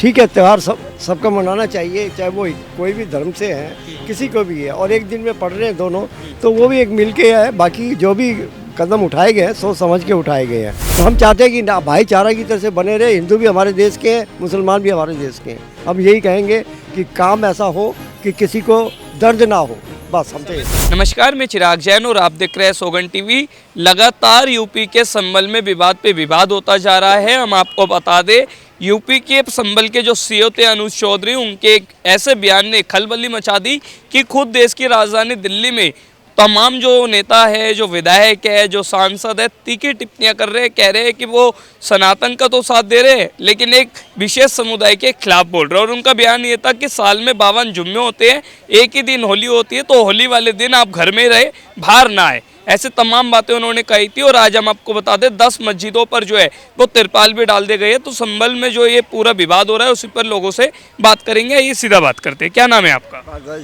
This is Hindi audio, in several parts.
ठीक है, त्यौहार सबका मनाना चाहिए, चाहे वो कोई भी धर्म से है, किसी को भी है, और एक दिन में पढ़ रहे हैं दोनों, तो वो भी एक मिल के है। बाकी जो भी कदम उठाए गए हैं सोच समझ के उठाए गए हैं। तो हम चाहते हैं कि ना भाईचारा की तरह से बने रहे। हिंदू भी हमारे देश के हैं, मुसलमान भी हमारे देश के हैं। हम यही कहेंगे कि काम ऐसा हो कि किसी को दर्द ना हो, बस हम तो। नमस्कार, मैं चिराग जैन और आप देख रहे हैं सोगन टीवी। लगातार यूपी के संभल में विवाद पे विवाद होता जा रहा है। हम आपको बता दें, यूपी के संभल के जो सीओ थे अनुज चौधरी, उनके एक ऐसे बयान ने खलबली मचा दी कि खुद देश की राजधानी दिल्ली में तमाम जो नेता है, जो विधायक है, जो सांसद है, तीखी टिप्पणियां कर रहे हैं। कह रहे हैं कि वो सनातन का तो साथ दे रहे हैं लेकिन एक विशेष समुदाय के खिलाफ बोल रहे हैं। और उनका बयान ये था कि साल में 52 जुम्मे होते हैं, एक ही दिन होली होती है, तो होली वाले दिन आप घर में रहे, बाहर ना आए। ऐसे तमाम बातें उन्होंने कही थी। और आज हम आपको बता दें 10 मस्जिदों पर जो है वो तिरपाल भी डाल दे गए हैं। तो संभल में जो ये पूरा विवाद हो रहा है उसी पर लोगों से बात करेंगे। ये सीधा बात करते हैं। क्या नाम है आपका?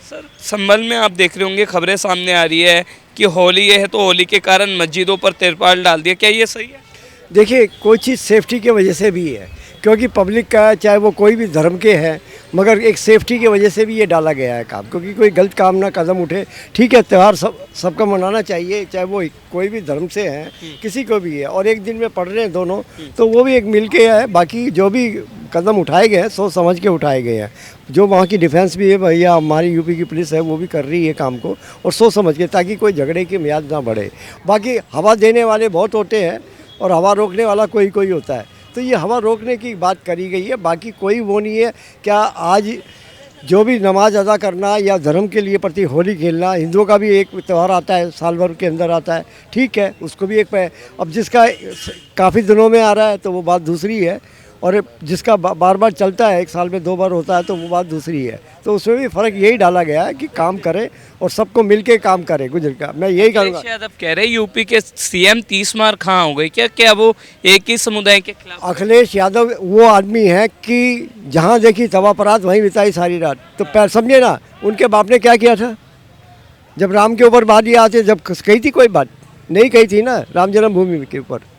सर, संभल में आप देख रहे होंगे खबरें सामने आ रही है कि होली है, तो होली के कारण मस्जिदों पर तिरपाल डाल दिया, क्या ये सही है? देखिए, कोई चीज़ सेफ्टी की वजह से भी है, क्योंकि पब्लिक का है, चाहे वो कोई भी धर्म के हैं, मगर एक सेफ्टी की वजह से भी ये डाला गया है काम, क्योंकि कोई गलत काम ना कदम उठे। ठीक है, त्यौहार सबका मनाना चाहिए, चाहे वो कोई भी धर्म से है, किसी को भी है, और एक दिन में पढ़ रहे हैं दोनों, तो वो भी एक मिल के है। बाकी जो भी कदम उठाए गए हैं सोच समझ के उठाए गए हैं। जो वहाँ की डिफेंस भी है भैया, हमारी यूपी की पुलिस है, वो भी कर रही है काम को, और सोच समझ के, ताकि कोई झगड़े की मियाद ना बढ़े। बाकी हवा देने वाले बहुत होते हैं और हवा रोकने वाला कोई कोई होता है, तो ये हवा रोकने की बात करी गई है। बाकी कोई वो नहीं है। क्या आज जो भी नमाज अदा करना या धर्म के लिए प्रति होली खेलना, हिंदुओं का भी एक त्यौहार आता है, साल भर के अंदर आता है, ठीक है, उसको भी एक अब जिसका काफ़ी दिनों में आ रहा है तो वो बात दूसरी है, और जिसका बार बार चलता है, एक साल में 2 बार होता है, तो वो बात दूसरी है। तो उसमें भी फ़र्क यही डाला गया है कि काम करें और सबको मिलके काम करें। गुजर का मैं यही कहूँगा। यादव कह रहे यूपी के सीएम 30 मार कहाँ हो गए, क्या वो एक ही समुदाय के खिलाफ? अखिलेश यादव वो आदमी है कि जहाँ देखी तवा परात वहीं बिताई सारी रात। तो समझे ना, उनके बाप ने क्या किया था जब राम के ऊपर बात आते, जब कही थी कोई बात नहीं कही थी ना राम जन्मभूमि के ऊपर,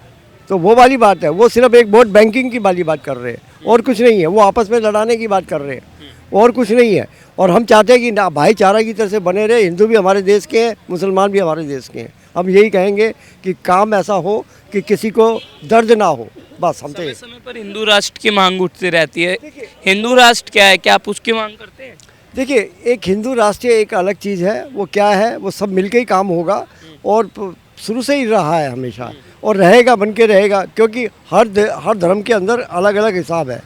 तो वो वाली बात है। वो सिर्फ एक वोट बैंकिंग की वाली बात कर रहे हैं और कुछ नहीं है। वो आपस में लड़ाने की बात कर रहे हैं और कुछ नहीं है। और हम चाहते हैं कि ना भाईचारा की तरह से बने रहे। हिंदू भी हमारे देश के हैं, मुसलमान भी हमारे देश के हैं। हम यही कहेंगे कि काम ऐसा हो कि किसी को दर्द ना हो, बस हम तो। समय पर हिंदू राष्ट्र की मांग उठती रहती है। हिंदू राष्ट्र क्या है, क्या आप उसकी मांग करते हैं? देखिए, एक हिंदू राष्ट्र एक अलग चीज़ है। वो क्या है, वो सब मिलके ही काम होगा, और शुरू से ही रहा है हमेशा, और रहेगा, बन के रहेगा, क्योंकि हर धर्म के अंदर अलग अलग हिसाब है।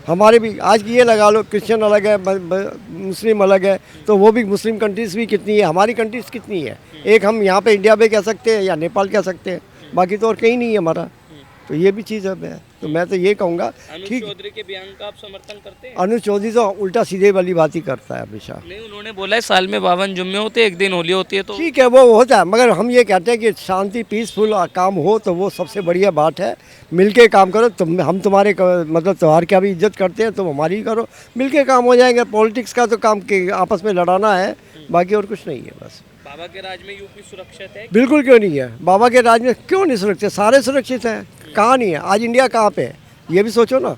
हमारे भी आज की ये लगा लो, क्रिश्चियन अलग है, मुस्लिम अलग है, तो वो भी मुस्लिम कंट्रीज़ भी कितनी है, हमारी कंट्रीज़ कितनी है। एक हम यहाँ पे इंडिया में कह सकते हैं या नेपाल कह सकते हैं, बाकी तो और कहीं नहीं है हमारा। तो ये भी चीज़ है। तो मैं तो ये कहूँगा, ठीक। चौधरी के बयान का आप समर्थन करते हैं? अनुज चौधरी तो उल्टा सीधे वाली बात ही करता है हमेशा। नहीं, उन्होंने बोला है साल में 52 जुम्मे होते हैं, एक दिन होली होती है, तो ठीक है, वो होता है, मगर हम ये कहते हैं कि शांति पीसफुल काम हो, तो वो सबसे बढ़िया बात है। मिलके काम करो। हम तुम्हारे मतलब त्यौहार की भी इज्जत करते हैं, तुम हमारी करो, मिलके काम हो जाएंगे। पॉलिटिक्स का तो काम के आपस में लड़ाना है, बाकी और कुछ नहीं है। बस बाबा के राज में यूपी सुरक्षित है? बिल्कुल क्यों नहीं है। बाबा के राज में क्यों नहीं सुरक्षित? सारे सुरक्षित हैं। कहाँ नहीं है? आज इंडिया कहाँ पे है ये भी सोचो ना।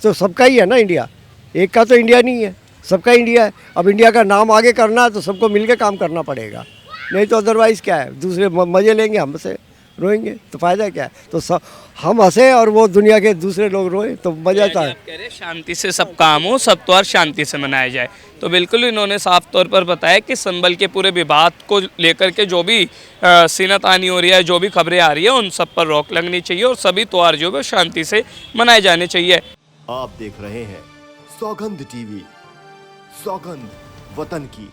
तो सबका ही है ना इंडिया, एक का तो इंडिया नहीं है, सबका इंडिया है। अब इंडिया का नाम आगे करना है तो सबको मिलके काम करना पड़ेगा, नहीं तो अदरवाइज़ क्या है, दूसरे मज़े लेंगे, हमसे रोएंगे, तो फ़ायदा क्या है? तो सब हम हंसे और वो दुनिया के दूसरे लोग रोए, तो मज़ा आता है। कह रहे शांति से सब काम हो, सब त्योहार शांति से मनाया जाए। तो बिल्कुल इन्होंने साफ तौर पर बताया कि संभल के पूरे विवाद को लेकर के जो भी सीनातानी हो रही है, जो भी खबरें आ रही है, उन सब पर रोक लगनी चाहिए और सभी त्योहार जो है शांति से मनाए जाने चाहिए। आप देख रहे हैं सौगंध टीवी, सौगंध वतन की।